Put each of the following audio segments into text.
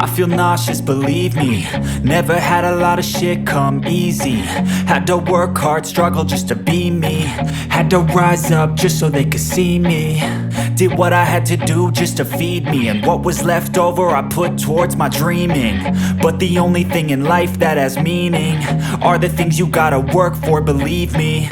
I feel nauseous, believe me. Never had a lot of shit come easy. Had to work hard, struggle just to be me. Had to rise up just so they could see me. Did what I had to do just to feed me. And what was left over I put towards my dreaming. But the only thing in life that has meaning are the things you gotta work for, believe me.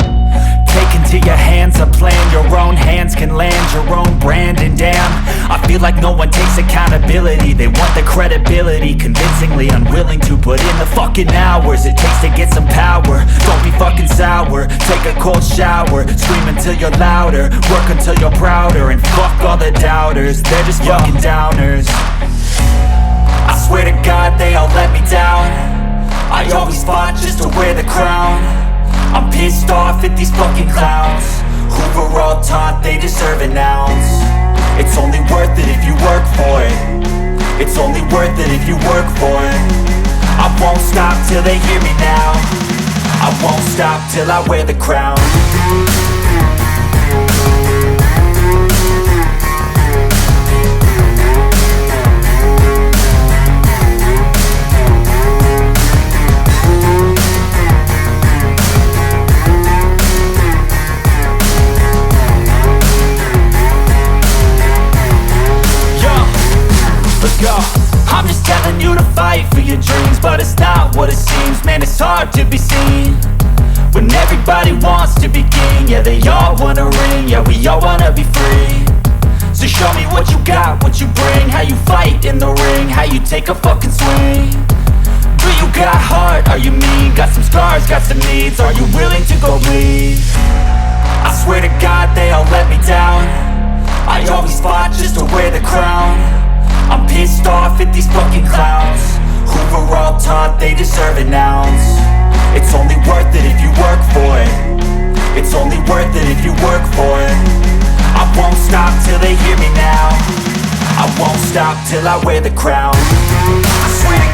Take into your hands a plan, your own hands can land your own brand. And damn, I feel like no one takes accountability. They want the credibility, convincingly unwilling to put in the fucking hours it takes to get some power. Don't be fucking sour, take a cold shower. Scream until you're louder, work until you're prouder. And fuck all the doubters, they're just fucking downers. I swear to God they all let me down. I always fought just to wear the crown. I'm pissed off at these fucking clowns who were all taught they deserve an ounce. It's only worth it if you work for it. It's only worth it if you work for it. I won't stop till they hear me now. I won't stop till I wear the crown. I'm just telling you to fight for your dreams, but it's not what it seems. Man, it's hard to be seen when everybody wants to be king. Yeah, they all wanna ring, yeah, we all wanna be free. So show me what you got, what you bring, how you fight in the ring, how you take a fucking swing. Do you got heart, are you mean? Got some scars, got some needs, are you willing to go bleed? I swear to God they all let me down. I always fought just to wear the crown. I'm pissed off at these fucking clowns who were all taught they deserve an ounce. It's only worth it if you work for it. It's only worth it if you work for it. I won't stop till they hear me now. I won't stop till I wear the crown. I swear to